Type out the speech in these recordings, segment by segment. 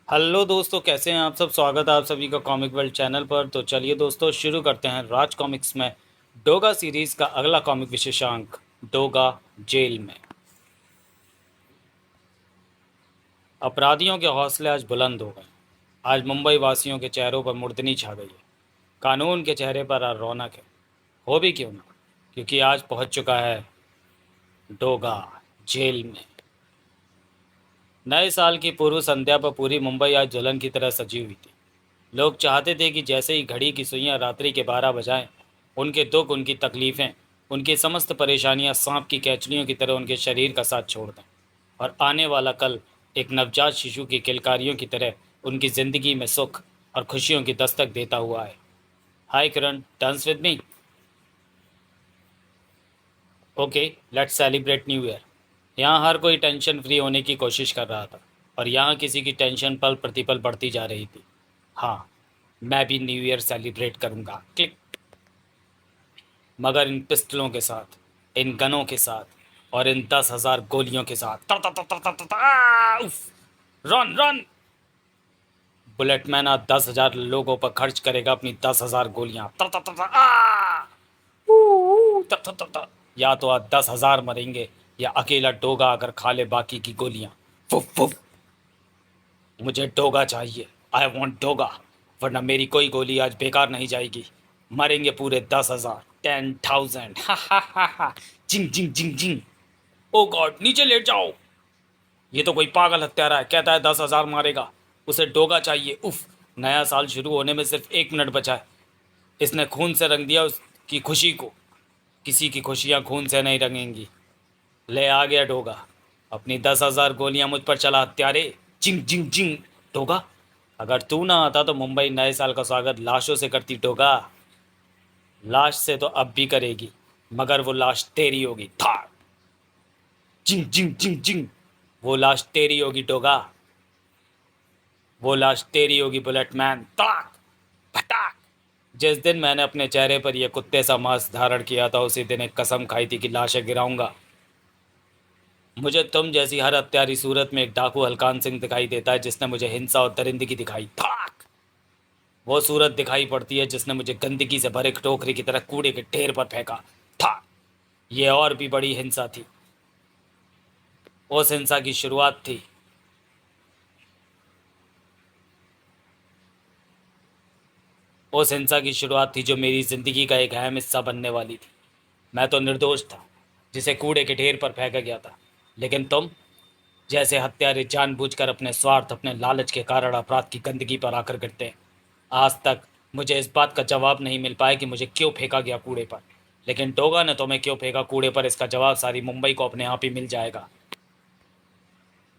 Hello दोस्तों, कैसे हैं आप सब। स्वागत है आप सभी का कॉमिक वर्ल्ड चैनल पर। तो चलिए दोस्तों, शुरू करते हैं राज कॉमिक्स में डोगा सीरीज का अगला कॉमिक विशेषांक, डोगा जेल में। अपराधियों के हौसले आज बुलंद हो गए। आज मुंबई वासियों के चेहरों पर मुर्दनी छा गई है। कानून के चेहरे पर आज रौनक है। हो भी क्यों ना, क्योंकि आज पहुंच चुका है डोगा जेल में। नए साल की पूर्व संध्या पर पूरी मुंबई आज दुल्हन की तरह सजी हुई थी। लोग चाहते थे कि जैसे ही घड़ी की सुइयां रात्रि के 12 बजाएं, उनके दुख, उनकी तकलीफ़ें, उनकी समस्त परेशानियां सांप की कैचलियों की तरह उनके शरीर का साथ छोड़ दें, और आने वाला कल एक नवजात शिशु की किलकारियों की तरह उनकी ज़िंदगी में सुख और खुशियों की दस्तक देता हुआ है। Hi Kiran, dance with me. Okay, let's celebrate new year. यहाँ हर कोई टेंशन फ्री होने की कोशिश कर रहा था, और यहाँ किसी की टेंशन पल प्रतिपल बढ़ती जा रही थी। हाँ, मैं भी न्यू ईयर सेलिब्रेट करूँगा। क्लिक। मगर इन पिस्टलों के साथ, इन गनों के साथ और इन 10,000 गोलियों के साथ। ता ता ता ता ता ता ता, उफ! Run run! बुलेटमैन आज 10,000 लोगों पर खर्च करेगा अपनी 10,000 गोलियां। ता ता ता ता, ता ता ता ता। या तो आज 10,000 मरेंगे, या अकेला डोगा अगर खा ले बाकी की गोलियां। फुफ फुफ। मुझे डोगा चाहिए। आई वॉन्ट डोगा, वरना मेरी कोई गोली आज बेकार नहीं जाएगी। मरेंगे पूरे 10,000, 10,000। हा हा हा हा। जिंग जिंग जिंग जिंग। ओ गॉड, नीचे लेट जाओ। ये तो कोई पागल हत्यारा है, कहता है 10,000 मारेगा। उसे डोगा चाहिए। उफ! नया साल शुरू होने में सिर्फ 1 मिनट बचा है। इसने खून से रंग दिया उसकी खुशी को। किसी की खुशियां खून से नहीं रंगेंगी। ले आ गया डोगा। अपनी 10,000 गोलियां मुझ पर चला हत्यारे। जिंग जिंग जिंग। डोगा, अगर तू ना आता तो मुंबई नए साल का स्वागत लाशों से करती। डोगा, लाश से तो अब भी करेगी, मगर वो लाश तेरी होगी। था। जिंग जिंग जिंग जिंग। वो लाश तेरी होगी डोगा। वो लाश तेरी होगी बुलेटमैन। तड़ाक फटाक। जिस दिन मैंने अपने चेहरे पर यह कुत्ते सा मांस धारण किया था, उसी दिन एक कसम खाई थी कि लाशें गिराऊंगा। मुझे तुम जैसी हर हत्यारी सूरत में एक डाकू हलकान सिंह दिखाई देता है, जिसने मुझे हिंसा और दरिंदगी दिखाई। धड़ाक। वो सूरत दिखाई पड़ती है जिसने मुझे गंदगी से भरे टोकरी की तरह कूड़े के ढेर पर फेंका था। ये और भी बड़ी हिंसा थी। उस हिंसा की शुरुआत थी। उस हिंसा की शुरुआत थी जो मेरी जिंदगी का एक अहम हिस्सा बनने वाली थी। मैं तो निर्दोष था, जिसे कूड़े के ढेर पर फेंका गया था। लेकिन तुम जैसे हत्यारे जानबूझकर अपने स्वार्थ, अपने लालच के कारण अपराध की गंदगी पर आकर गिरते हैं। आज तक मुझे इस बात का जवाब नहीं मिल पाया कि मुझे क्यों फेंका गया कूड़े पर। लेकिन टोगा ने तुम्हें क्यों फेंका कूड़े पर, इसका जवाब सारी मुंबई को अपने आप ही मिल जाएगा।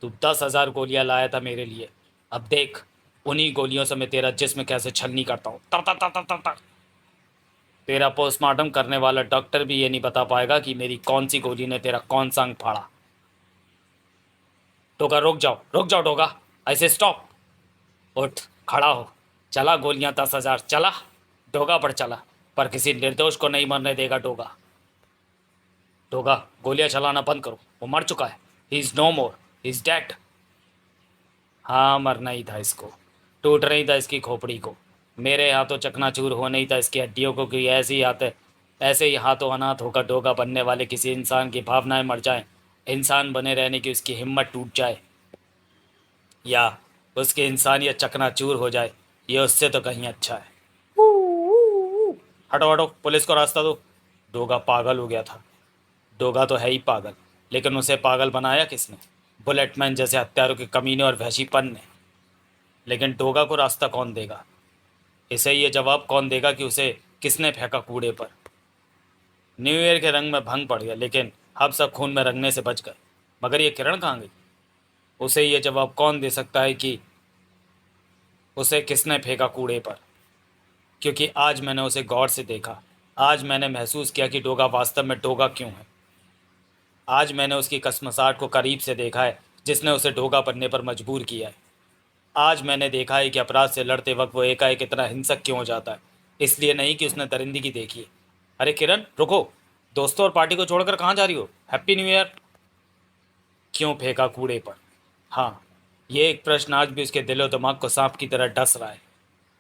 तू 10,000 गोलियां लाया था मेरे लिए। अब देख, उन्हीं गोलियों से मैं तेरा जिस्म कैसे छलनी करता हूँ। ता ता ता ता ता ता। तेरा पोस्टमार्टम करने वाला डॉक्टर भी ये नहीं बता पाएगा कि मेरी कौन सी गोली ने तेरा कौन सा अंग फाड़ा। टोगा, रुक जाओ, रुक जाओ टोगा। ऐसे स्टॉप। उठ, खड़ा हो। चला गोलियां 10,000, चला। डोगा पर चला, पर किसी निर्दोष को नहीं मरने देगा डोगा। डोगा, गोलियां चलाना बंद करो। वो मर चुका है। He is no more, he is dead. हाँ, मरना ही था इसको। टूटना ही था इसकी खोपड़ी को। मेरे हाथों चकनाचूर होना ही था इसकी हड्डियों को, कि ऐसे ही हाथों अनाथ होकर डोगा बनने वाले किसी इंसान की भावनाएं मर जाएं, इंसान बने रहने की उसकी हिम्मत टूट जाए, या उसकी इंसानियत चकनाचूर हो जाए। ये उससे तो कहीं अच्छा है। हटो हटो, पुलिस को रास्ता दो। डोगा पागल हो गया था। डोगा तो है ही पागल, लेकिन उसे पागल बनाया किसने? बुलेटमैन जैसे हत्यारों के कमीने और वहशीपन ने। लेकिन डोगा को रास्ता कौन देगा? इसे ये जवाब कौन देगा कि उसे किसने फेंका कूड़े पर? न्यू ईयर के रंग में भंग पड़ गया, लेकिन हम सब खून में रंगने से बच गए। मगर ये किरण कहाँ गई? उसे ये जवाब कौन दे सकता है कि उसे किसने फेंका कूड़े पर? क्योंकि आज मैंने उसे गौर से देखा। आज मैंने महसूस किया कि डोगा वास्तव में डोगा क्यों है। आज मैंने उसकी कसमसाहट को करीब से देखा है, जिसने उसे डोगा बनने पर मजबूर किया है। आज मैंने देखा है कि अपराध से लड़ते वक्त वो एकाएक इतना हिंसक क्यों हो जाता है। इसलिए नहीं कि उसने दरिंदगी देखी है। अरे किरण, रुको। दोस्तों और पार्टी को छोड़कर कहाँ जा रही हो? Happy new year. क्यों फेंका कूड़े पर? हाँ, ये एक प्रश्न आज भी उसके दिलो दिमाग को सांप की तरह डस रहा है।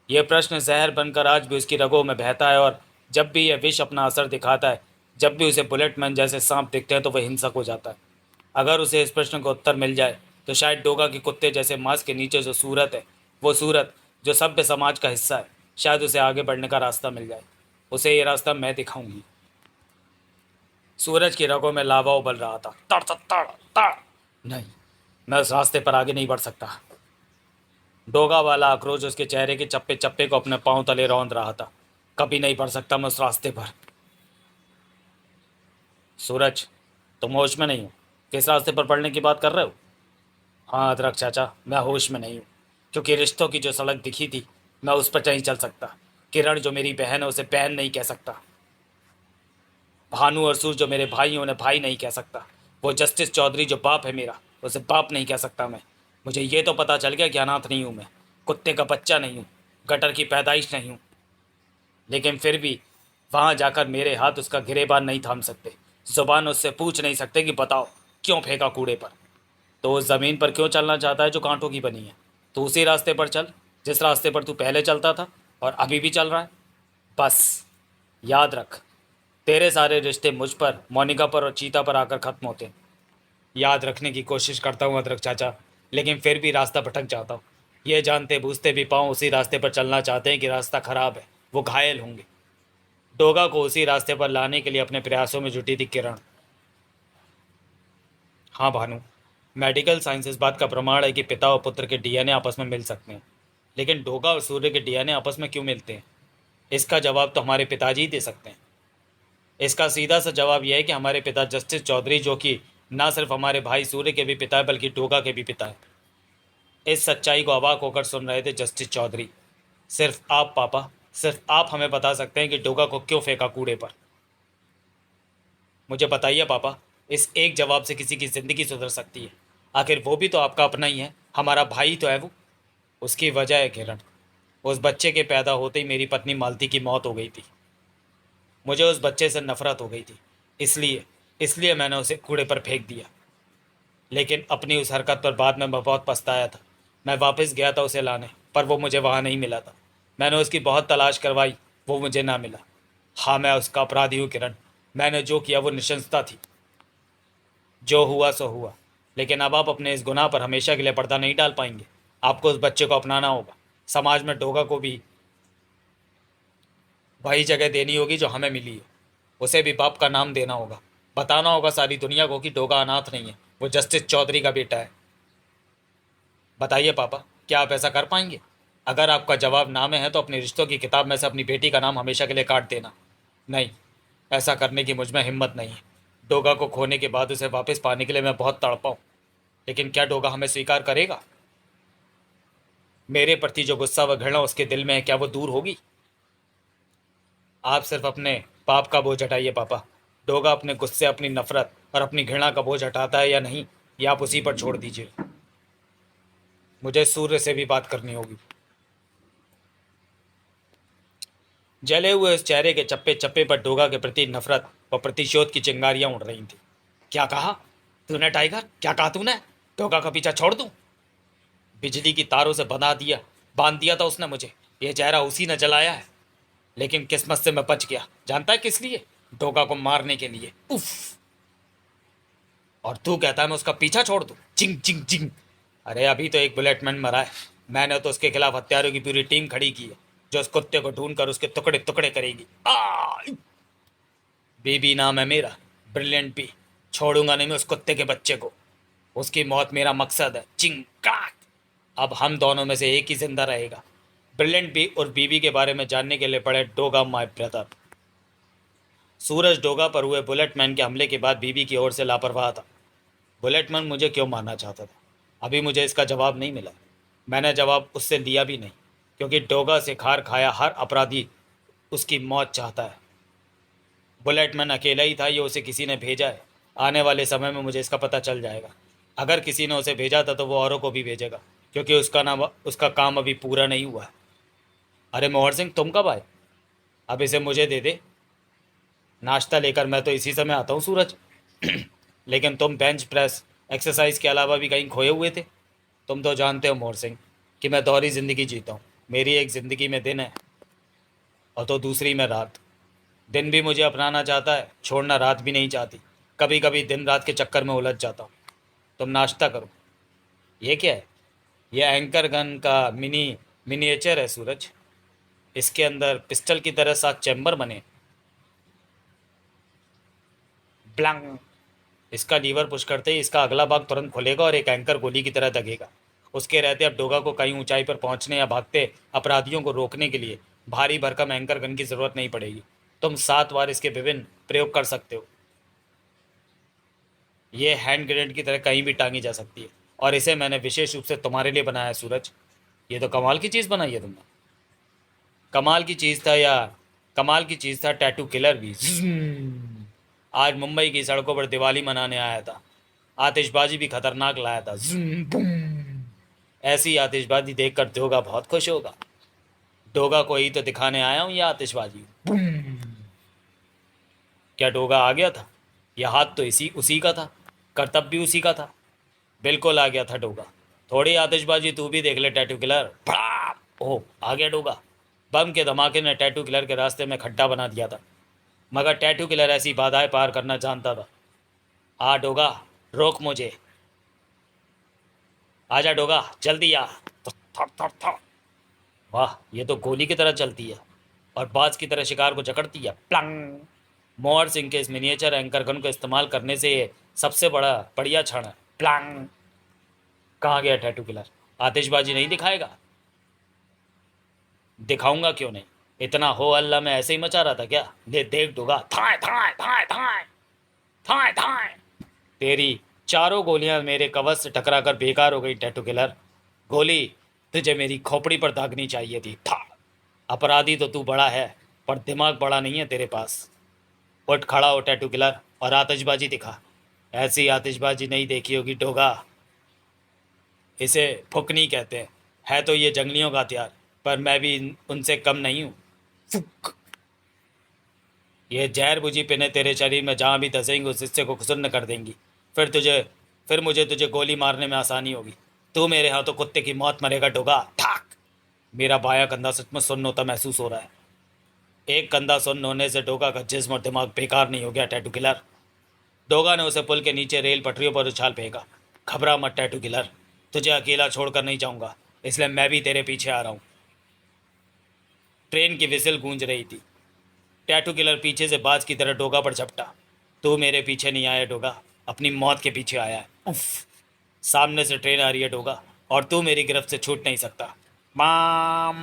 यह प्रश्न जहर बनकर आज भी उसकी रगों में बहता है, और जब भी यह विष अपना असर दिखाता है, जब भी उसे बुलेटमैन जैसे सांप दिखते हैं, तो वह हिंसक हो जाता है। अगर उसे इस प्रश्न का उत्तर मिल जाए तो शायद डोगा के कुत्ते जैसे मांस के नीचे जो सूरत है, वो सूरत जो सभ्य समाज का हिस्सा है, शायद उसे आगे बढ़ने का रास्ता मिल जाए। उसे ये रास्ता मैं दिखाऊंगी। सूरज की रगों में लावा उबल रहा था। तड़ तड़ तड़ तड़। नहीं, मैं उस रास्ते पर आगे नहीं बढ़ सकता। डोगा वाला आक्रोश उसके चेहरे के चप्पे चप्पे को अपने पांव तले रौंद रहा था। कभी नहीं बढ़ सकता मैं उस रास्ते पर। सूरज, तुम होश में नहीं हो। किस रास्ते पर पढ़ने की बात कर रहे हो? हाँ अदरक चाचा, मैं होश में नहीं हूँ, क्योंकि रिश्तों की जो सड़क दिखी थी, मैं उस पर नहीं चल सकता। किरण जो मेरी बहन है, उसे बहन नहीं कह सकता। भानु और सूर जो मेरे भाई हैं, उन्हें भाई नहीं कह सकता। वो जस्टिस चौधरी जो बाप है मेरा, उसे बाप नहीं कह सकता मैं। मुझे ये तो पता चल गया कि अनाथ नहीं हूँ मैं, कुत्ते का बच्चा नहीं हूँ, गटर की पैदाइश नहीं हूँ। लेकिन फिर भी वहाँ जाकर मेरे हाथ उसका गिरेबान नहीं थाम सकते, जुबान उससे पूछ नहीं सकते कि बताओ क्यों फेंका कूड़े पर। तो उस ज़मीन पर क्यों चलना चाहता है जो कांटों की बनी है? तो उसी रास्ते पर चल जिस रास्ते पर तू पहले चलता था और अभी भी चल रहा है। बस याद रख, तेरे सारे रिश्ते मुझ पर, मोनिका पर और चीता पर आकर ख़त्म होते हैं। याद रखने की कोशिश करता हूँ अदरक चाचा, लेकिन फिर भी रास्ता भटक जाता हूँ। ये जानते बूझते भी पाँव उसी रास्ते पर चलना चाहते हैं कि रास्ता खराब है, वो घायल होंगे। डोगा को उसी रास्ते पर लाने के लिए अपने प्रयासों में जुटी थी किरण। हाँ भानु, मेडिकल साइंस इस बात का प्रमाण है कि पिता और पुत्र के डीएनए आपस में मिल सकते हैं, लेकिन डोगा और सूर्य के डीएनए आपस में क्यों मिलते हैं? इसका जवाब तो हमारे पिताजी ही दे सकते हैं। इसका सीधा सा जवाब यह है कि हमारे पिता जस्टिस चौधरी, जो कि ना सिर्फ हमारे भाई सूर्य के भी पिता है बल्कि डोगा के भी पिता है। इस सच्चाई को अवाक होकर सुन रहे थे जस्टिस चौधरी। सिर्फ आप पापा, सिर्फ आप हमें बता सकते हैं कि डोगा को क्यों फेंका कूड़े पर। मुझे बताइए पापा, इस एक जवाब से किसी की ज़िंदगी सुधर सकती है। आखिर वो भी तो आपका अपना ही है, हमारा भाई तो है वो। उसकी वजह है किरण, उस बच्चे के पैदा होते ही मेरी पत्नी मालती की मौत हो गई थी। मुझे उस बच्चे से नफरत हो गई थी, इसलिए इसलिए मैंने उसे कूड़े पर फेंक दिया। लेकिन अपनी उस हरकत पर बाद में मैं बहुत पछताया था। मैं वापस गया था उसे लाने, पर वो मुझे वहाँ नहीं मिला था। मैंने उसकी बहुत तलाश करवाई, वो मुझे ना मिला। हाँ, मैं उसका अपराधी हूँ किरण। मैंने जो किया वो निशंसता थी। जो हुआ सो हुआ, लेकिन अब आप अपने इस गुनाह पर हमेशा के लिए पर्दा नहीं डाल पाएंगे। आपको उस बच्चे को अपनाना होगा। समाज में डोगा को भी वही जगह देनी होगी जो हमें मिली है। उसे भी बाप का नाम देना होगा। बताना होगा सारी दुनिया को कि डोगा अनाथ नहीं है, वो जस्टिस चौधरी का बेटा है। बताइए पापा, क्या आप ऐसा कर पाएंगे? अगर आपका जवाब ना में है तो अपने रिश्तों की किताब में से अपनी बेटी का नाम हमेशा के लिए काट देना। नहीं, ऐसा करने की मुझ में हिम्मत नहीं है। डोगा को खोने के बाद उसे वापस पाने के लिए मैं बहुत तड़पा हूँ, लेकिन क्या डोगा हमें स्वीकार करेगा? मेरे प्रति जो गुस्सा व घृणा उसके दिल में है, क्या वो दूर होगी? आप सिर्फ अपने पाप का बोझ हटाइए पापा। डोगा अपने गुस्से, अपनी नफरत और अपनी घृणा का बोझ हटाता है या नहीं, ये आप उसी पर छोड़ दीजिए। मुझे सूर्य से भी बात करनी होगी। जले हुए उस चेहरे के चप्पे चप्पे पर डोगा के प्रति नफरत व प्रतिशोध की चिंगारियां उड़ रही थी। क्या कहा तूने टाइगर? क्या कहा तूने? डोगा का पीछा छोड़ दूं? बिजली की तारों से बांध दिया था उसने मुझे। यह चेहरा उसी ने जलाया है। लेकिन किस्मत से मैं बच गया। जानता है किस लिए? डोगा को मारने के लिए। उफ! और तू कहता है मैं उसका पीछा छोड़ दूं? चिंग चिंग चिंग। अरे अभी तो एक बुलेटमैन मरा है। मैंने तो उसके खिलाफ हत्यारों की पूरी टीम खड़ी की है, जो उस कुत्ते को ढूंढ कर उसके टुकड़े टुकड़े करेगी। बीबी नाम है मेरा, ब्रिलियंट बी। छोड़ूंगा नहीं मैं उस कुत्ते के बच्चे को। उसकी मौत मेरा मकसद है। चिंगाट! अब हम दोनों में से एक ही जिंदा रहेगा। ब्रिलियंट बी और बीबी के बारे में जानने के लिए पढ़े डोगा माय ब्रदर। सूरज डोगा पर हुए बुलेटमैन के हमले के बाद बीबी की ओर से लापरवाह था। बुलेटमैन मुझे क्यों मारना चाहता था, अभी मुझे इसका जवाब नहीं मिला। मैंने जवाब उससे लिया भी नहीं, क्योंकि डोगा से खार खाया हर अपराधी उसकी मौत चाहता है। बुलेटमैन अकेला ही था, ये उसे किसी ने भेजा है। आने वाले समय में मुझे इसका पता चल जाएगा। अगर किसी ने उसे भेजा था तो वो औरों को भी भेजेगा, क्योंकि उसका काम अभी पूरा नहीं हुआ है। अरे मोहर सिंह, तुम कब आए? अब इसे मुझे दे दे। नाश्ता लेकर मैं तो इसी समय आता हूँ सूरज। लेकिन तुम बेंच प्रेस एक्सरसाइज के अलावा भी कहीं खोए हुए थे। तुम तो जानते हो मोहर सिंह कि मैं दोहरी ज़िंदगी जीता हूँ। मेरी एक ज़िंदगी में दिन है और तो दूसरी में रात। दिन भी मुझे अपनाना चाहता है, छोड़ना रात भी नहीं चाहती। कभी कभी दिन रात के चक्कर में उलझ जाता हूँ। तुम नाश्ता करो। ये क्या है? ये एंकर गन का मिनिएचर है सूरज। इसके अंदर पिस्टल की तरह 7 चैम्बर बने। ब्लंग। इसका लीवर पुश करते ही इसका अगला भाग तुरंत खुलेगा और एक एंकर गोली की तरह दगेगा। उसके रहते अब डोगा को कहीं ऊंचाई पर पहुंचने या भागते अपराधियों को रोकने के लिए भारी भरकम एंकर गन की जरूरत नहीं पड़ेगी। तुम 7 बार इसके विभिन्न प्रयोग कर सकते हो। ये हैंड ग्रेनेड की तरह कहीं भी टांगी जा सकती है और इसे मैंने विशेष रूप से तुम्हारे लिए बनाया है सूरज। ये तो कमाल की चीज़ बनाई है तुमने। कमाल की चीज़ था या कमाल की चीज़ था टैटू किलर भी। आज मुंबई की सड़कों पर दिवाली मनाने आया था। आतिशबाजी भी खतरनाक लाया था। ऐसी आतिशबाजी देखकर डोगा बहुत खुश होगा। डोगा को ही तो दिखाने आया हूँ ये आतिशबाजी। क्या डोगा आ गया था? यह हाथ तो इसी उसी का था, करतब भी उसी का था। बिल्कुल आ गया था डोगा। थोड़ी आतिशबाजी तू भी देख ले टैटू किलर। फड़ाक! ओह, आ गया डोगा। बम के धमाके ने टैटू किलर के रास्ते में खड्डा बना दिया था, मगर टैटू किलर ऐसी बाधाएं पार करना जानता था। आ डोगा, रोक मुझे। आजा डोगा, जल्दी आ। थप थप थप। वाह, ये तो गोली की तरह चलती है और बाज की तरह शिकार को जकड़ती है। प्लंग। मोहर सिंह के इस मिनिएचर एंकर गन को इस्तेमाल करने से ये सबसे बड़ा बढ़िया क्षण है। प्लंग। कहाँ गया टैटू किलर? आतिशबाजी नहीं दिखाएगा? दिखाऊंगा क्यों नहीं। इतना हो अल्लाह मैं ऐसे ही मचा रहा था क्या? दे देख डोगा। थाए थाए थाए थाए थाए थाए। तेरी चारों गोलियां मेरे कवच से टकरा कर बेकार हो गई टैटू किलर। गोली तुझे मेरी खोपड़ी पर दागनी चाहिए थी। था। अपराधी तो तू बड़ा है, पर दिमाग बड़ा नहीं है तेरे पास। उठ खड़ा हो टैटू किलर और आतिशबाजी दिखा। ऐसी आतिशबाजी नहीं देखी होगी डोगा। इसे फुकनी कहते हैं। है तो ये जंगलियों का हथियार, पर मैं भी उनसे कम नहीं हूँ। फुक। ये जहर बुझी पिने तेरे शरीर में जहाँ भी धसेंगी उस हिस्से को सुन्न कर देंगी। फिर तुझे फिर मुझे तुझे गोली मारने में आसानी होगी। तू मेरे हाथों कुत्ते की मौत मरेगा डोगा। ठाक। मेरा बायां कंधा सचमुच सुन्न होता महसूस हो रहा है। एक कंधा सुन्न होने से डोगा का जिस्म और दिमाग बेकार नहीं हो गया टैटू किलर। डोगा ने उसे पुल के नीचे रेल पटरियों पर उछाल फेंका। घबरा मत टैटू किलर, तुझे अकेला छोड़कर नहीं जाऊंगा, इसलिए मैं भी तेरे पीछे आ रहा हूँ। ट्रेन की विसिल गूंज रही थी। टैटू किलर पीछे से बाज की तरह डोगा पर झपटा। तू मेरे पीछे नहीं आया डोगा, अपनी मौत के पीछे आया है। उफ। सामने से ट्रेन आ रही है डोगा, और तू मेरी गिरफ्त से छूट नहीं सकता। माम।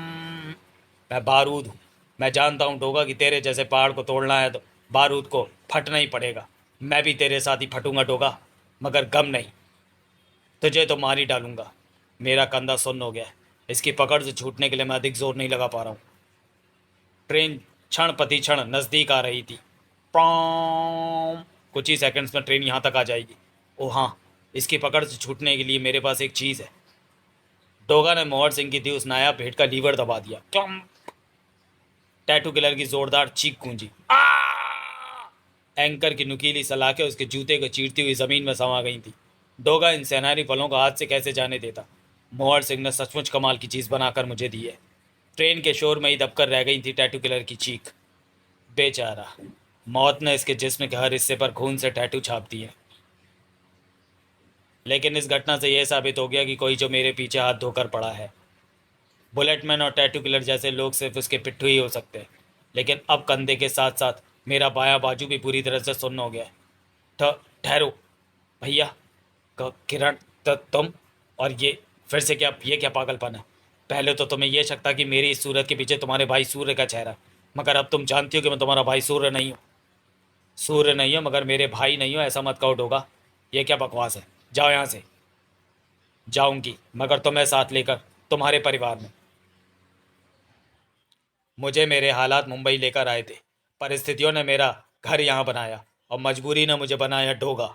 मैं बारूद हूँ। मैं जानता हूँ डोगा कि तेरे जैसे पहाड़ को तोड़ना है तो बारूद को फटना ही पड़ेगा। मैं भी तेरे साथ ही फटूंगा डोगा, मगर गम नहीं। तुझे तो मार ही डालूंगा। मेरा कंधा सुन्न हो गया है। इसकी पकड़ से छूटने के लिए मैं अधिक जोर नहीं लगा पा रहा हूँ। ट्रेन क्षण प्रति क्षण नज़दीक आ रही थी। प्रॉम। कुछ ही सेकंड्स में ट्रेन यहाँ तक आ जाएगी। ओ हाँ, इसकी पकड़ से छूटने के लिए मेरे पास एक चीज़ है। डोगा ने मोहर सिंह की दी उस नायाब भेंट का लीवर दबा दिया। क्लम। टैटू किलर की जोरदार चीख गूंजी। आ! एंकर की नुकीली सलाखें उसके जूते को चीरती हुई जमीन में समा गई थी। डोगा इन सैनारी पलों को हाथ से कैसे जाने देता। मोहर सिंह ने सचमुच कमाल की चीज़ बनाकर मुझे दी है। ट्रेन के शोर में ही दबकर रह गई थी टैटू किलर की चीख। बेचारा, मौत ने इसके जिस्म के हर हिस्से पर खून से टैटू छाप दिए। लेकिन इस घटना से यह साबित हो गया कि कोई जो मेरे पीछे हाथ धोकर पड़ा है। बुलेटमैन और टैटू किलर जैसे लोग सिर्फ उसके पिट्ठू ही हो सकते हैं। लेकिन अब कंधे के साथ साथ मेरा बायां बाजू भी पूरी तरह से सुन्न हो गया है। ठहरो भैया। किरण, तुम और ये फिर से क्या? ये क्या पागलपन है? पहले तो तुम्हें यह शक था कि मेरी इस सूरत के पीछे तुम्हारे भाई सूर्य का चेहरा, मगर अब तुम जानती हो कि मैं तुम्हारा भाई सूर्य नहीं हूँ। सूर्य नहीं हो मगर मेरे भाई नहीं हो, ऐसा मत कहो डोगा। ये क्या बकवास है? जाओ यहाँ से। जाऊंगी, मगर तुम्हें साथ लेकर, तुम्हारे परिवार में। मुझे मेरे हालात मुंबई लेकर आए थे। परिस्थितियों ने मेरा घर यहाँ बनाया और मजबूरी ने मुझे बनाया डोगा।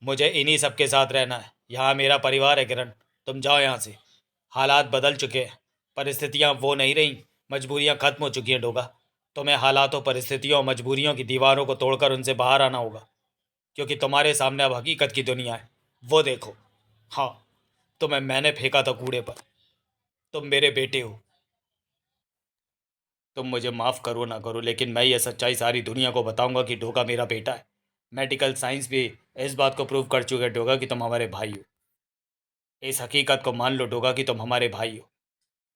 मुझे इन्हीं सबके साथ रहना है। यहाँ मेरा परिवार है किरण। तुम जाओ यहाँ से। हालात बदल चुके हैं। परिस्थितियाँ वो नहीं रहीं। मजबूरियाँ खत्म हो चुकी हैं डोगा। तुम्हें हालातों, परिस्थितियों और मजबूरियों की दीवारों को तोड़कर उनसे बाहर आना होगा, क्योंकि तुम्हारे सामने अब हकीकत की दुनिया है। वो देखो। हाँ, तुम्हें मैंने फेंका था कूड़े पर। तुम मेरे बेटे हो। तुम मुझे माफ़ करो ना करो, लेकिन मैं ये सच्चाई सारी दुनिया को बताऊंगा कि डोगा मेरा बेटा है। मेडिकल साइंस भी इस बात को प्रूव कर चुका है डोगा कि तुम हमारे भाई हो। इस हकीकत को मान लो डोगा कि तुम हमारे भाई हो।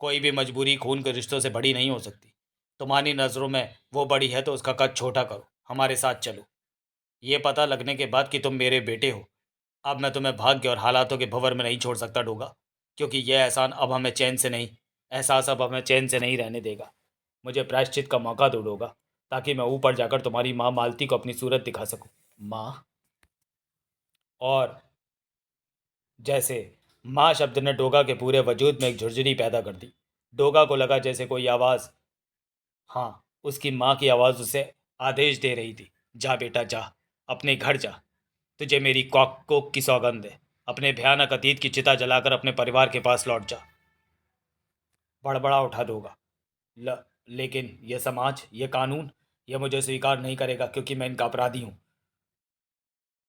कोई भी मजबूरी खून के रिश्तों से बड़ी नहीं हो सकती। तुम्हारी नज़रों में वो बड़ी है तो उसका कद छोटा करो, हमारे साथ चलो। ये पता लगने के बाद कि तुम मेरे बेटे हो, अब मैं तुम्हें भाग्य और हालातों के भंवर में नहीं छोड़ सकता डोगा। क्योंकि यह एहसान अब हमें चैन से नहीं एहसास अब हमें चैन से नहीं रहने देगा। मुझे प्रायश्चित का मौका दो डोगा, ताकि मैं ऊपर जाकर तुम्हारी माँ मालती को अपनी सूरत दिखा सकूं। माँ। और जैसे माँ शब्द ने डोगा के पूरे वजूद में एक झुरझुरी पैदा कर दी। डोगा को लगा जैसे कोई आवाज़, हाँ, उसकी माँ की आवाज़ उसे आदेश दे रही थी, जा बेटा जा, अपने घर जा। तुझे मेरी कॉक कोक की सौगंध है। अपने भयानक अतीत की चिता जलाकर अपने परिवार के पास लौट जा। बड़बड़ा उठा डोगा। ल, लेकिन यह समाज, यह कानून, यह मुझे स्वीकार नहीं करेगा, क्योंकि मैं इनका अपराधी हूँ।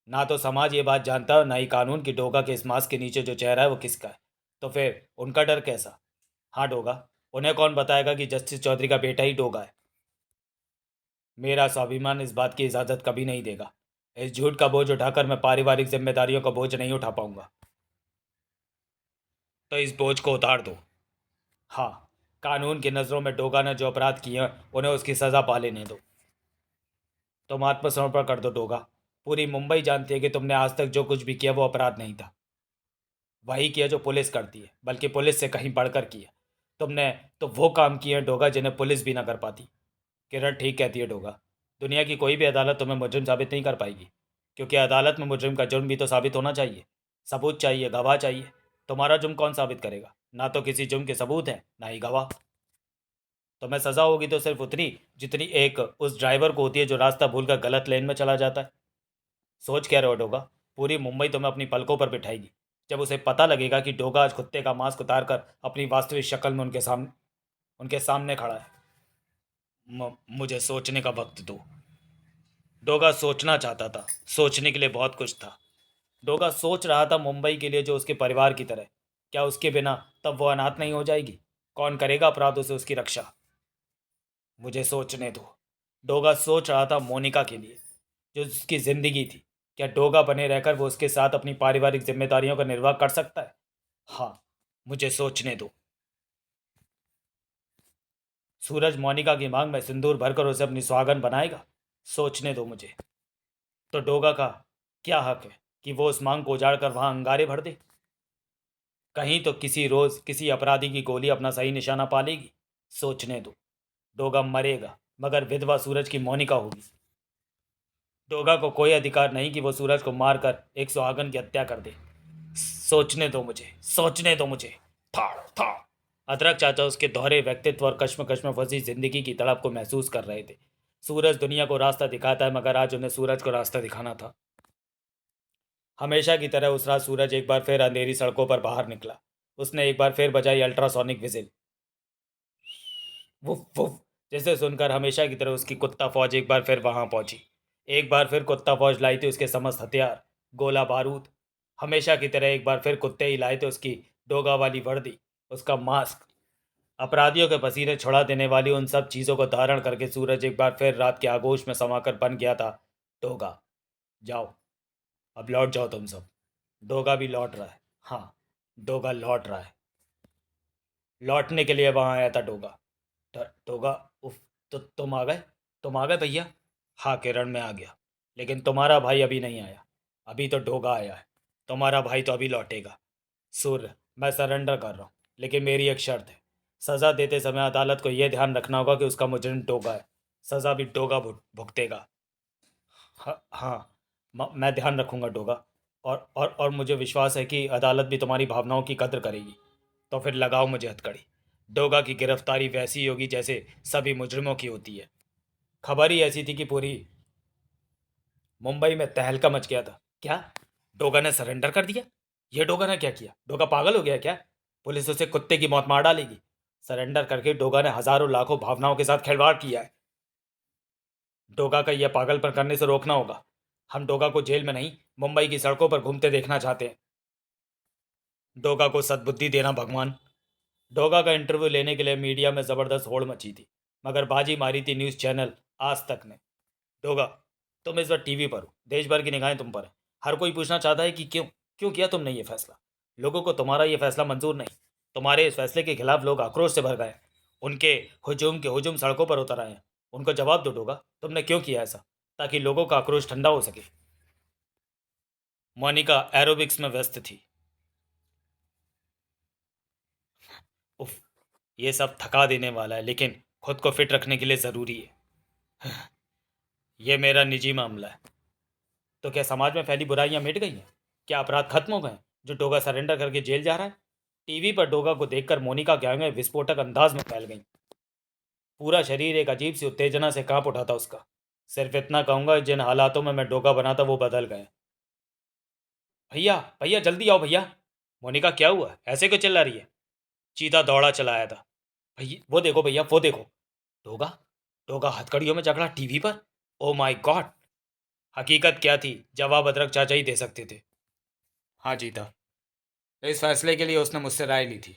ना तो समाज ये बात जानता है, ना ही कानून, कि डोगा के इस मास्क के नीचे जो चेहरा है वो किसका है। तो फिर उनका डर कैसा? हाँ डोगा, उन्हें कौन बताएगा कि जस्टिस चौधरी का बेटा ही डोगा है? मेरा स्वाभिमान इस बात की इजाज़त कभी नहीं देगा। इस झूठ का बोझ उठाकर मैं पारिवारिक जिम्मेदारियों का बोझ नहीं उठा पाऊंगा। तो इस बोझ को उतार दो। हाँ, कानून की नज़रों में डोगा ने जो अपराध किए हैं उन्हें उसकी सज़ा पा लेने दो। तुम आत्मसमर्पण कर दो डोगा। पूरी मुंबई जानती है कि तुमने आज तक जो कुछ भी किया वो अपराध नहीं था। वही किया जो पुलिस करती है, बल्कि पुलिस से कहीं बढ़कर किया। तुमने तो वो काम किए हैं डोगा जिन्हें पुलिस भी ना कर पाती। किरण ठीक कहती है डोगा। दुनिया की कोई भी अदालत तुम्हें मुजरिम साबित नहीं कर पाएगी, क्योंकि अदालत में मुजरिम का जुर्म भी तो साबित होना चाहिए। सबूत चाहिए, गवाह चाहिए। तुम्हारा जुर्म कौन साबित करेगा? ना तो किसी जुर्म के सबूत हैं, ना ही गवाह। तुम्हें सजा होगी तो सिर्फ उतनी जितनी एक उस ड्राइवर को होती है जो रास्ता भूलकर गलत लेन में चला जाता है। सोच क्या रहे हो डोगा? पूरी मुंबई तुम्हें अपनी पलकों पर बिठाएगी जब उसे पता लगेगा कि डोगा आज कुत्ते का मास्क उतार कर अपनी वास्तविक शक्ल में उनके सामने खड़ा है। मुझे सोचने का वक्त दो। डोगा सोचना चाहता था। सोचने के लिए बहुत कुछ था। डोगा सोच रहा था मुंबई के लिए जो उसके परिवार की तरह। क्या उसके बिना तब वो अनाथ नहीं हो जाएगी? कौन करेगा अपराधों से उसकी रक्षा? मुझे सोचने दो। डोगा सोच रहा था मोनिका के लिए, जो उसकी जिंदगी थी। क्या डोगा बने रहकर वो उसके साथ अपनी पारिवारिक जिम्मेदारियों का निर्वाह कर सकता है? हाँ, मुझे सोचने दो। सूरज मोनिका की मांग में सिंदूर भरकर उसे अपनी सुहागन बनाएगा? सोचने दो मुझे। तो डोगा का क्या हक है कि वो उस मांग को उजाड़ कर वहां अंगारे भर दे? कहीं तो किसी रोज किसी अपराधी की गोली अपना सही निशाना पा लेगी। सोचने दो। डोगा मरेगा, मगर विधवा सूरज की मोनिका होगी। डोगा को कोई अधिकार नहीं कि वो सूरज को मारकर एक सुहागन की हत्या कर दे। सोचने दो मुझे, सोचने दो मुझे। फाड़ फाड़। अदरक चाचा उसके दोहरे व्यक्तित्व और कश्मकश में फंसी जिंदगी की तड़प को महसूस कर रहे थे। सूरज दुनिया को रास्ता दिखाता है, मगर आज उन्हें सूरज को रास्ता दिखाना था। हमेशा की तरह उस रात सूरज एक बार फिर अंधेरी सड़कों पर बाहर निकला। उसने एक बार फिर बजाई अल्ट्रासोनिक विजिल। Woof woof. जिसे सुनकर हमेशा की तरह उसकी कुत्ता फौज एक बार फिर वहां पहुंची। एक बार फिर कुत्ता फौज लाई थी उसके समस्त हथियार, गोला बारूद। हमेशा की तरह एक बार फिर कुत्ते ही लाए थे उसकी डोगा वाली वर्दी, उसका मास्क। अपराधियों के पसीने छुड़ा देने वाली उन सब चीज़ों को धारण करके सूरज एक बार फिर रात के आगोश में समाकर बन गया था डोगा। जाओ, अब लौट जाओ तुम सब। डोगा भी लौट रहा है। हाँ, डोगा लौट रहा है। लौटने के लिए वहां आया था डोगा। डोगा। उफ। तो तुम आ गए भैया। हाँ किरण, मैं आ गया। लेकिन तुम्हारा भाई अभी नहीं आया। अभी तो डोगा आया है। तुम्हारा भाई तो अभी लौटेगा। सूर्य, मैं सरेंडर कर रहा हूँ, लेकिन मेरी एक शर्त है। सज़ा देते समय अदालत को यह ध्यान रखना होगा कि उसका मुजरिम डोगा है। सज़ा भी डोगा भुगतेगा। हाँ हाँ, मैं ध्यान रखूंगा डोगा। और मुझे विश्वास है कि अदालत भी तुम्हारी भावनाओं की कद्र करेगी। तो फिर लगाओ मुझे हथकड़ी। डोगा की गिरफ्तारी वैसी होगी जैसे सभी मुजरिमों की होती है। खबर ही ऐसी थी कि पूरी मुंबई में तहलका मच गया था। क्या? डोगा ने सरेंडर कर दिया? ये डोगा ने क्या किया? डोगा पागल हो गया क्या? पुलिस उसे कुत्ते की मौत मार डालेगी। सरेंडर करके डोगा ने हजारों लाखों भावनाओं के साथ खिलवाड़ किया है। डोगा का यह पागलपन करने से रोकना होगा। हम डोगा को जेल में नहीं, मुंबई की सड़कों पर घूमते देखना चाहते हैं। डोगा को सद्बुद्धि देना भगवान। डोगा का इंटरव्यू लेने के लिए मीडिया में ज़बरदस्त होड़ मची थी, मगर बाजी मारी थी न्यूज़ चैनल आज तक ने। डोगा, तुम इस वक्त टीवी पर हो, देश भर की निगाहें तुम पर है। हर कोई पूछना चाहता है कि क्यों क्यों किया तुमने ये फैसला। लोगों को तुम्हारा ये फैसला मंजूर नहीं। तुम्हारे इस फैसले के खिलाफ लोग आक्रोश से भर गए। उनके हुजूम के हुजूम सड़कों पर उतर आए हैं। उनको जवाब दो डोगा, तुमने क्यों किया ऐसा, ताकि लोगों का आक्रोश ठंडा हो सके। मोनिका एरोबिक्स में व्यस्त थी। उफ, ये सब थका देने वाला है, लेकिन खुद को फिट रखने के लिए ज़रूरी है। ये मेरा निजी मामला है। तो क्या समाज में फैली बुराइयां मिट गई हैं? क्या अपराध खत्म हो गए हैं? जो डोगा सरेंडर करके जेल जा रहा है। टीवी पर डोगा को देखकर मोनिका की आंखें विस्फोटक अंदाज में फैल गईं। पूरा शरीर एक अजीब सी उत्तेजना से कांप उठा था उसका। सिर्फ इतना कहूंगा, जिन हालातों में मैं डोगा बना था वो बदल गए। भैया भैया जल्दी आओ भैया। मोनिका क्या हुआ, ऐसे क्यों चिल्ला रही है? चीता दौड़ा चला आया था। भैया वो देखो, भैया वो देखो। डोगा डोगा हथकड़ियों में जकड़ा टीवी पर। Oh my God. हकीकत क्या थी, जवाब अदरक चाचा ही दे सकते थे। हाँ जीता, इस फैसले के लिए उसने मुझसे राय ली थी।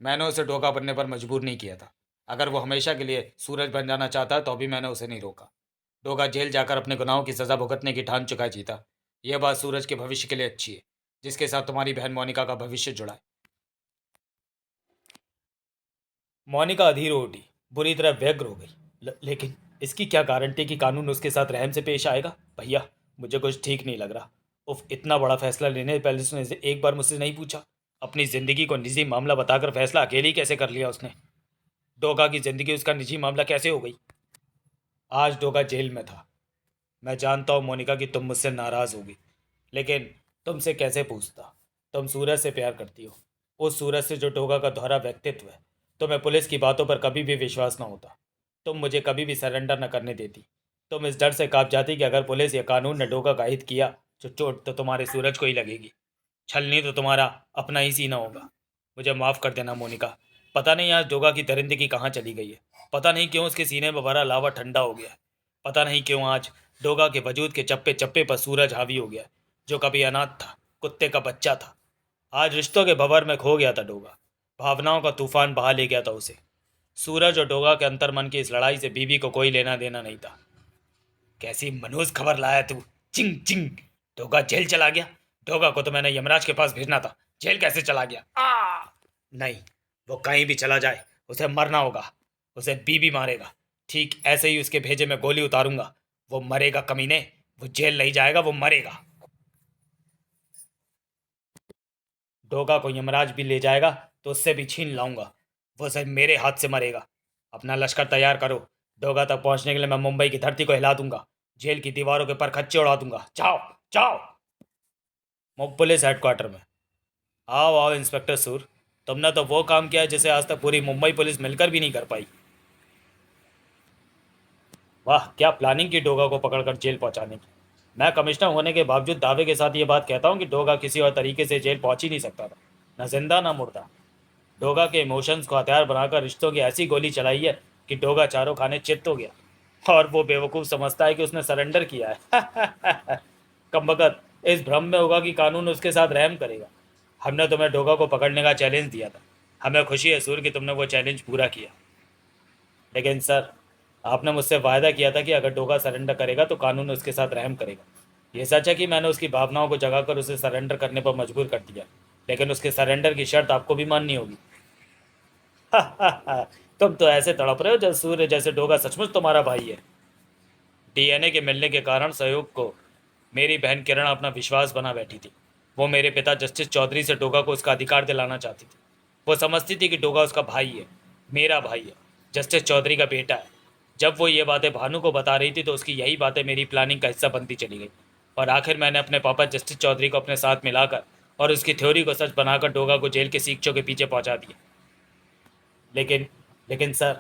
मैंने उसे डोगा बनने पर मजबूर नहीं किया था। अगर वो हमेशा के लिए सूरज बन जाना चाहता तो भी मैंने उसे नहीं रोका। डोगा जेल जाकर अपने गुनाहों की सजा भुगतने की ठान चुका है जीता। यह बात सूरज के भविष्य के लिए अच्छी है, जिसके साथ तुम्हारी बहन मोनिका का भविष्य जुड़ा है। मोनिका अधीर हो उठी, बुरी तरह व्यग्र हो गई। लेकिन इसकी क्या गारंटी कि कानून उसके साथ रहम से पेश आएगा? भैया मुझे कुछ ठीक नहीं लग रहा। उफ, इतना बड़ा फैसला लेने से पहले उसने एक बार मुझसे नहीं पूछा। अपनी जिंदगी को निजी मामला बताकर फैसला अकेले ही कैसे कर लिया उसने? डोगा की जिंदगी उसका निजी मामला कैसे हो गई? आज डोगा जेल में था। मैं जानता हूँ मोनिका कि तुम मुझसे नाराज होगी, लेकिन तुमसे कैसे पूछता। तुम सूरज से प्यार करती हो, उस सूरज से जो डोगा का दोहरा व्यक्तित्व है। तुम्हें पुलिस की बातों पर कभी भी विश्वास न होता। तुम मुझे कभी भी सरेंडर न करने देती। तुम इस डर से कांप जाती कि अगर पुलिस या कानून ने डोगा का हित किया तो चोट तो तुम्हारे सूरज को ही लगेगी। छलनी तो तुम्हारा अपना ही सीना होगा। मुझे माफ़ कर देना मोनिका। पता नहीं आज डोगा की दरिंदगी कहाँ चली गई है। पता नहीं क्यों उसके सीने में भरा लावा ठंडा हो गया है। पता नहीं क्यों आज डोगा के वजूद के चप्पे चप्पे पर सूरज हावी हो गया। जो कभी अनाथ था, कुत्ते का बच्चा था, आज रिश्तों के भंवर में खो गया था डोगा। भावनाओं का तूफान बहा ले गया था उसे। सूरज और डोगा के अंतर्मन की इस लड़ाई से बीबी को कोई लेना देना नहीं था। कैसी मनहूस खबर लाया तू। चिंग चिंग। डोगा जेल चला गया। डोगा को तो मैंने यमराज के पास भेजना था, जेल कैसे चला गया? नहीं, वो कहीं भी चला जाए उसे मरना होगा। उसे बीबी मारेगा, ठीक ऐसे ही उसके भेजे में गोली उतारूंगा। वो मरेगा कमीने। वो जेल नहीं जाएगा, वो मरेगा। डोगा को यमराज भी ले जाएगा तो उससे भी छीन लाऊंगा। वो सिर्फ मेरे हाथ से मरेगा। अपना लश्कर तैयार करो। डोगा तक पहुंचने के लिए मैं मुंबई की धरती को हिला दूंगा। जेल की दीवारों के पर खच्चे उड़ा दूंगा। जाओ जाओ। पुलिस हेडक्वार्टर में। आओ आओ इंस्पेक्टर सूर। तुमने तो वो काम किया है जिसे आज तक पूरी मुंबई पुलिस मिलकर भी नहीं कर पाई। वाह, क्या प्लानिंग की डोगा को पकड़कर जेल पहुंचाने की। मैं कमिश्नर होने के बावजूद दावे के साथ ये बात कहता हूँ कि डोगा किसी और तरीके से जेल पहुंच ही नहीं सकता था। न जिंदा ना मुर्दा। डोगा के इमोशंस को हथियार बनाकर रिश्तों की ऐसी गोली चलाई है कि डोगा चारों खाने चित्त हो गया। और वो बेवकूफ़ समझता है कि उसने सरेंडर किया है। कमबख्त इस भ्रम में होगा कि कानून उसके साथ रहम करेगा। हमने तुम्हें डोगा को पकड़ने का चैलेंज दिया था। हमें खुशी है सूर कि तुमने वो चैलेंज पूरा किया। लेकिन सर, आपने मुझसे वायदा किया था कि अगर डोगा सरेंडर करेगा तो कानून उसके साथ रहम करेगा। ये सच है कि मैंने उसकी भावनाओं को जगाकर उसे सरेंडर करने पर मजबूर कर दिया, लेकिन उसके सरेंडर की शर्त आपको भी माननी होगी। तुम तो ऐसे तड़प रहे हो जैसे सूर्य जैसे डोगा सचमुच तुम्हारा भाई है। डीएनए के मिलने के कारण सहयोग को मेरी बहन किरण अपना विश्वास बना बैठी थी। वो मेरे पिता जस्टिस चौधरी से डोगा को उसका अधिकार दिलाना चाहती थी। वो समझती थी कि डोगा उसका भाई है, मेरा भाई है, जस्टिस चौधरी का बेटा है। जब वो ये बातें भानु को बता रही थी तो उसकी यही बातें मेरी प्लानिंग का हिस्सा बनती चली गई। और आखिर मैंने अपने पापा जस्टिस चौधरी को अपने साथ मिलाकर और उसकी थ्योरी को सच बनाकर डोगा को जेल के सीखचों के पीछे पहुंचा दिया। लेकिन लेकिन सर,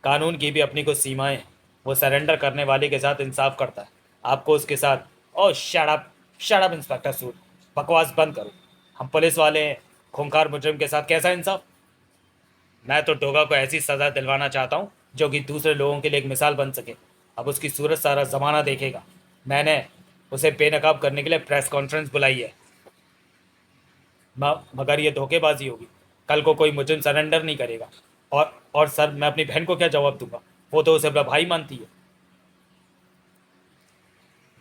कानून की भी अपनी कुछ सीमाएं हैं। वो सरेंडर करने वाले के साथ इंसाफ करता है। आपको उसके साथ। Oh shut up, shut up inspector Sood. बकवास बंद करो। हम पुलिस वाले हैं। खूंखार मुजरिम के साथ कैसा इंसाफ? मैं तो डोगा को ऐसी सज़ा दिलवाना चाहता हूँ जो कि दूसरे लोगों के लिए एक मिसाल बन सके। अब उसकी सूरत सारा ज़माना देखेगा। मैंने उसे बेनकाब करने के लिए प्रेस कॉन्फ्रेंस बुलाई है। मगर ये धोखेबाजी होगी। कल को कोई मुझे सरेंडर नहीं करेगा। और सर, मैं अपनी बहन को क्या जवाब दूंगा? वो तो उसे अपना भाई मानती है।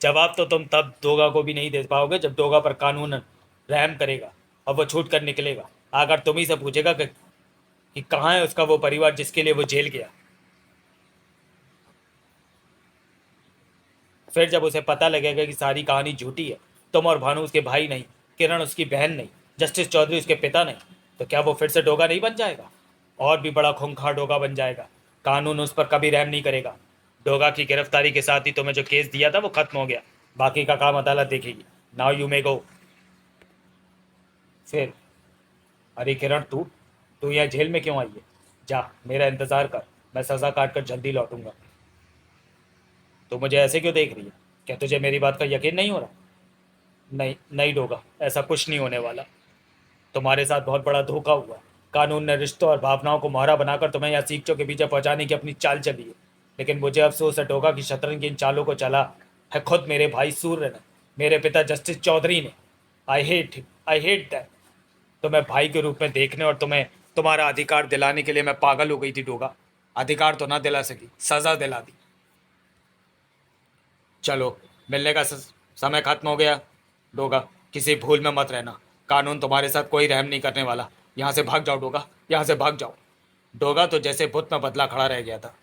जवाब तो तुम तब डोगा को भी नहीं दे पाओगे जब डोगा पर कानून रहम करेगा और वो छूट कर निकलेगा। अगर तुम ही से पूछेगा कि कहाँ है उसका वो परिवार जिसके लिए वो जेल गया, फिर जब उसे पता लगेगा कि सारी कहानी झूठी है, तुम और भानु उसके भाई नहीं, किरण उसकी बहन नहीं, जस्टिस चौधरी उसके पिता नहीं, तो क्या वो फिर से डोगा नहीं बन जाएगा? और भी बड़ा खूंखार डोगा बन जाएगा। कानून उस पर कभी रहम नहीं करेगा। डोगा की गिरफ्तारी के साथ ही तुम्हें जो केस दिया था वो खत्म हो गया। बाकी का काम अदालत देखेगी। नाउ यू मे गो। फिर, अरे किरण, तू तू यहाँ जेल में क्यों आई है? जा, मेरा इंतजार कर। मैं सजा काट कर जल्दी लौटूंगा। तो मुझे ऐसे क्यों देख रही है? क्या तुझे मेरी बात का यकीन नहीं हो रहा? नहीं नहीं डोगा, ऐसा कुछ नहीं होने वाला। तुम्हारे साथ बहुत बड़ा धोखा हुआ। कानून ने रिश्तों और भावनाओं को मोहरा बनाकर तुम्हें यहाँ सीखचों के पीछे पहुंचाने की अपनी चाल चली है। लेकिन मुझे अफसोस है, डोगा की शतरंज की इन चालों को चला है खुद मेरे भाई सूर्य ने, मेरे पिता जस्टिस चौधरी ने। I hate that. तुम्हें भाई के रूप में देखने और तुम्हें तुम्हारा अधिकार दिलाने के लिए मैं पागल हो गई थी डोगा। अधिकार तो ना दिला सकी, सजा दिला दी। चलो, मिलने का समय खत्म हो गया। डोगा, किसी भूल में मत रहना। कानून तुम्हारे साथ कोई रहम नहीं करने वाला। यहाँ से भाग जाओ डोगा, यहाँ से भाग जाओ। डोगा तो जैसे बुत में बदला खड़ा रह गया था।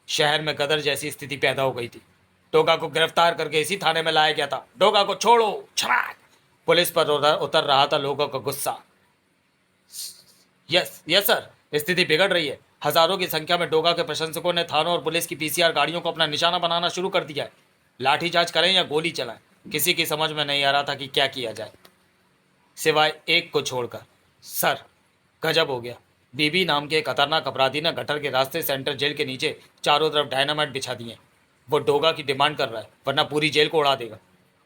शहर में गदर जैसी स्थिति पैदा हो गई थी। डोगा को गिरफ्तार करके इसी थाने में लाया गया था। डोगा को छोड़ो, छड़ाक। पुलिस पर उतर रहा था लोगों का गुस्सा। यस यस सर, स्थिति बिगड़ रही है। हजारों की संख्या में डोगा के प्रशंसकों ने थानों और पुलिस की पीसीआर गाड़ियों को अपना निशाना बनाना शुरू कर दिया है। लाठीचार्ज करें या गोली चलाएं, किसी की समझ में नहीं आ रहा था कि क्या किया जाए, सिवाय एक को छोड़कर। सर, गजब हो गया। बीबी नाम के एक खतरनाक अपराधी ने गटर के रास्ते सेंट्रल जेल के नीचे चारों तरफ डायनामाइट बिछा दिए। वो डोगा की डिमांड कर रहा है, वरना पूरी जेल को उड़ा देगा।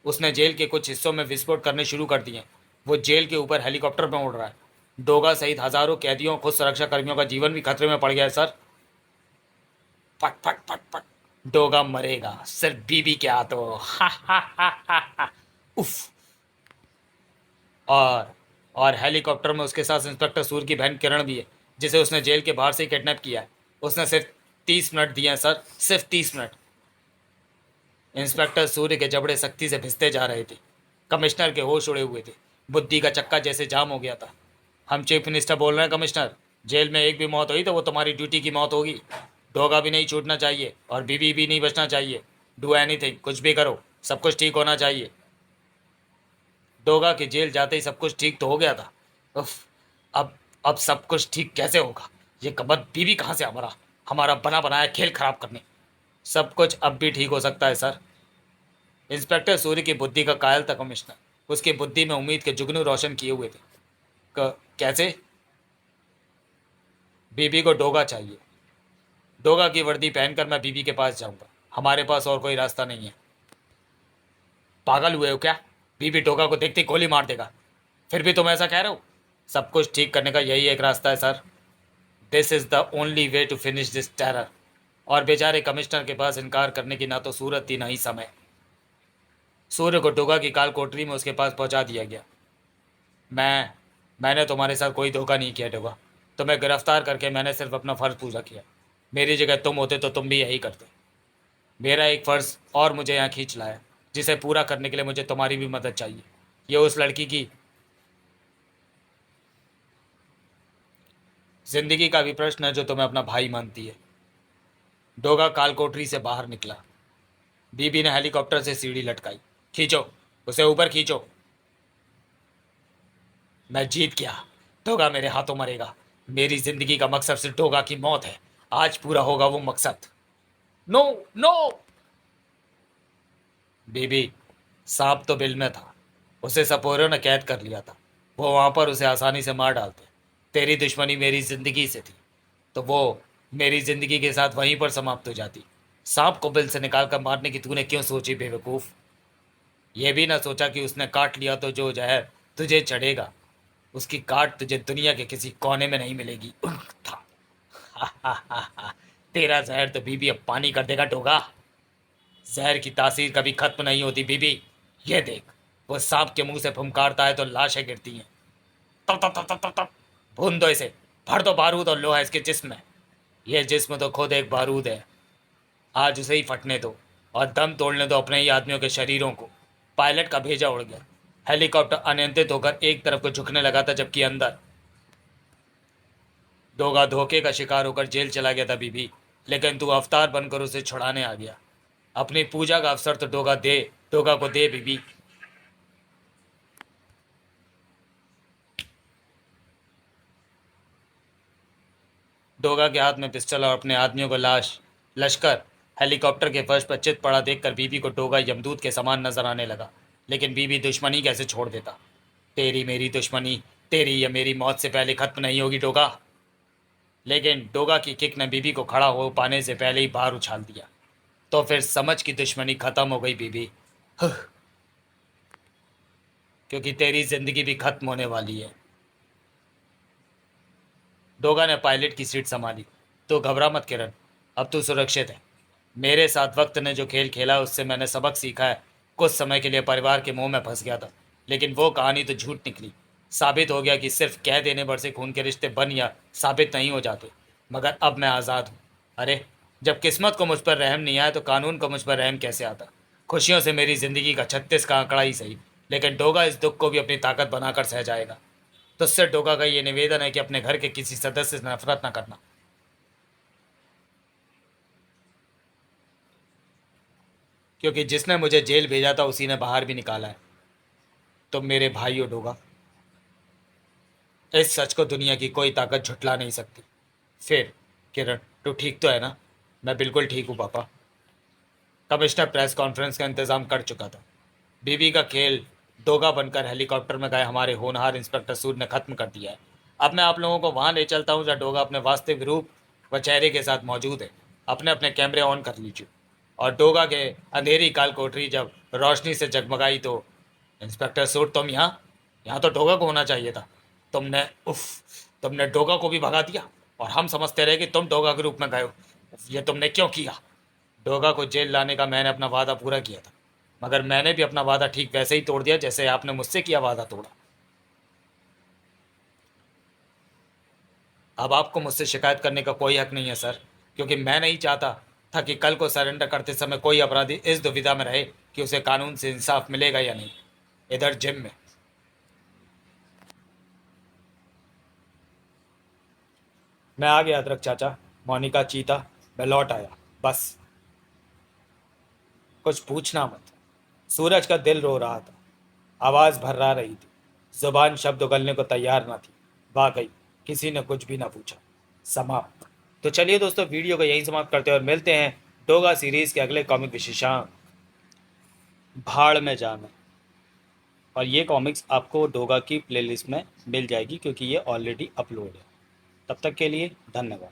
उसने जेल के कुछ हिस्सों में विस्फोट करने शुरू कर दिए। वो जेल के ऊपर हेलीकॉप्टर में उड़ रहा है। डोगा सहित हजारों कैदियों, खुद सुरक्षा कर्मियों का जीवन भी खतरे में पड़ गया है सर। फट फट फट फट। डोगा मरेगा सिर्फ बीबी के हाथों। हा हा हा हा हा। उफ। और हेलीकॉप्टर में उसके साथ इंस्पेक्टर सूर की बहन किरण भी है, जिसे उसने जेल के बाहर से ही किडनैप किया है। उसने सिर्फ 30 मिनट दिए हैं सर, सिर्फ 30 मिनट। इंस्पेक्टर सूर्य के जबड़े सख्ती से भिसते जा रहे थे। कमिश्नर के होश उड़े हुए थे। बुद्धि का चक्का जैसे जाम हो गया था। हम चीफ मिनिस्टर बोल रहे हैं कमिश्नर। जेल में एक भी मौत हुई तो वो तुम्हारी ड्यूटी की मौत होगी। डोगा भी नहीं छूटना चाहिए और बीबी भी नहीं बचना चाहिए। डू एनीथिंग, कुछ भी करो, सब कुछ ठीक होना चाहिए। डोगा के जेल जाते ही सब कुछ ठीक तो हो गया था। उफ, अब अब सब कुछ ठीक कैसे होगा? ये कमर बीबी कहाँ से हमारा हमारा बना बनाया खेल खराब करने। सब कुछ अब भी ठीक हो सकता है सर। इंस्पेक्टर सूर्य की बुद्धि का कायल था कमिश्नर। उसकी बुद्धि में उम्मीद के जुगनू रोशन किए हुए थे। कैसे? बीबी को डोगा चाहिए। डोगा की वर्दी पहनकर मैं बीबी के पास जाऊंगा। हमारे पास और कोई रास्ता नहीं है। पागल हुए हो क्या? बीबी डोगा को देखते ही गोली मार देगा। फिर भी तुम ऐसा कह रहे हो? सब कुछ ठीक करने का यही एक रास्ता है sir. This is the only way to finish this terror. और बेचारे कमिश्नर के पास इनकार करने की ना तो सूरत थी ना ही समय। सूर्य को डोगा की काल कोठरी में उसके पास पहुंचा दिया गया। मैंने तुम्हारे साथ कोई धोखा नहीं किया डोगा। तुम्हें गिरफ्तार करके मैंने सिर्फ अपना फ़र्ज़ पूरा किया। मेरी जगह तुम होते तो तुम भी यही करते। मेरा एक फ़र्ज़ और मुझे यहाँ खींच लाया, जिसे पूरा करने के लिए मुझे तुम्हारी भी मदद चाहिए। ये उस लड़की की ज़िंदगी का भी प्रश्न है जो तुम्हें अपना भाई मानती है। डोगा काल कोठरी से बाहर निकला। बीबी ने हेलीकॉप्टर से सीढ़ी लटकाई। खींचो, उसे ऊपर खींचो। मैं जीत गया। डोगा मेरे हाथों मरेगा। मेरी जिंदगी का मकसद सिर्फ डोगा की मौत है। आज पूरा होगा वो मकसद। No no. बीबी, सांप तो बिल में था। उसे सपोरों ने कैद कर लिया था। वो वहां पर उसे आसानी से मार डालते। तेरी दुश्मनी मेरी जिंदगी से थी, तो वो मेरी जिंदगी के साथ वहीं पर समाप्त हो जाती। सांप को बिल से निकाल कर मारने की तूने क्यों सोची बेवकूफ? ये भी ना सोचा कि उसने काट लिया तो जो जहर तुझे चढ़ेगा, उसकी काट तुझे दुनिया के किसी कोने में नहीं मिलेगी। तेरा जहर तो बीबी अब पानी कर देगा डोगा। जहर की तासीर कभी खत्म नहीं होती बीबी। ये देख, वो सांप के मुंह से फुमकारता है तो लाशें गिरती हैं। तब तब तब तब तब तब भून दो इसे, भर दो बारूद और लोहा इसके जिस्म में। यह जिस्म तो खुद एक बारूद है, आज उसे ही फटने दो और दम तोड़ने दो अपने ही आदमियों के शरीरों को। पायलट का भेजा उड़ गया। हेलीकॉप्टर अनियंत्रित होकर एक तरफ को झुकने लगा था, जबकि अंदर डोगा धोखे का शिकार होकर जेल चला गया था बीबी, लेकिन तू अवतार बनकर उसे छुड़ाने आ गया। अपनी पूजा का अवसर तो डोगा को दे बीबी। डोगा के हाथ में पिस्टल और अपने आदमियों को लश्कर हेलीकॉप्टर के फर्श पर चित पड़ा देखकर बीबी को डोगा यमदूत के समान नजर आने लगा। लेकिन बीबी दुश्मनी कैसे छोड़ देता? तेरी मेरी दुश्मनी, तेरी या मेरी मौत से पहले खत्म नहीं होगी डोगा। लेकिन डोगा की किक ने बीबी को खड़ा हो पाने से पहले ही बाहर उछाल दिया। तो फिर समझ की दुश्मनी खत्म हो गई बीबी। हुँ, क्योंकि तेरी जिंदगी भी खत्म होने वाली है। डोगा ने पायलट की सीट संभाली। तो घबरा मत किरण, अब तू सुरक्षित है। मेरे साथ वक्त ने जो खेल खेला उससे मैंने सबक सीखा है। कुछ समय के लिए परिवार के मोह में फंस गया था, लेकिन वो कहानी तो झूठ निकली। साबित हो गया कि सिर्फ कह देने भर से खून के रिश्ते बन या साबित नहीं हो जाते। मगर अब मैं आज़ाद हूँ। अरे, जब किस्मत को मुझ पर रहम नहीं आया तो कानून को मुझ पर रहम कैसे आता? खुशियों से मेरी ज़िंदगी का 36 का आंकड़ा ही सही, लेकिन डोगा इस दुख को भी अपनी ताकत बनाकर सह जाएगा। तुझसे डोगा का ये निवेदन है कि अपने घर के किसी सदस्य से नफरत न करना। क्योंकि जिसने मुझे जेल भेजा था उसी ने बाहर भी निकाला है। तुम मेरे भाई हो डोगा। इस सच को दुनिया की कोई ताकत झुटला नहीं सकती। फिर किरण, तू ठीक तो है ना? मैं बिल्कुल ठीक हूँ पापा। कमिश्नर प्रेस कॉन्फ्रेंस का इंतजाम कर चुका था। बीबी का खेल डोगा बनकर हेलीकॉप्टर में गए हमारे होनहार इंस्पेक्टर सूद ने खत्म कर दिया है। अब मैं आप लोगों को वहां ले चलता हूं जहां डोगा अपने वास्तविक रूप व चेहरे के साथ मौजूद है। अपने अपने कैमरे ऑन कर लीजिए। और डोगा के अंधेरी काल कोठरी जब रोशनी से जगमगाई तो इंस्पेक्टर सूद, तुम यहाँ? यहाँ तो डोगा को होना चाहिए था। तुमने डोगा को भी भगा दिया और हम समझते रहे कि तुम डोगा के रूप में गए हो। ये तुमने क्यों किया? डोगा को जेल लाने का मैंने अपना वादा पूरा किया था, मगर मैंने भी अपना वादा ठीक वैसे ही तोड़ दिया जैसे आपने मुझसे किया वादा तोड़ा। अब आपको मुझसे शिकायत करने का कोई हक नहीं है सर, क्योंकि मैं नहीं चाहता था कि कल को सरेंडर करते समय कोई अपराधी इस दुविधा में रहे कि उसे कानून से इंसाफ मिलेगा या नहीं। इधर जिम में मैं आ गया अदरक चाचा, मोनिका चीता, मैं लौट आया। बस कुछ पूछना मत। सूरज का दिल रो रहा था, आवाज़ भर्रा रही थी, जुबान शब्द उगलने को तैयार ना थी। वाकई किसी ने कुछ भी ना पूछा। समाप्त। तो चलिए दोस्तों, वीडियो को यहीं समाप्त करते हैं और मिलते हैं डोगा सीरीज़ के अगले कॉमिक विशेषांक भाड़ में जाना। और ये कॉमिक्स आपको डोगा की प्लेलिस्ट में मिल जाएगी, क्योंकि ये ऑलरेडी अपलोड है। तब तक के लिए धन्यवाद।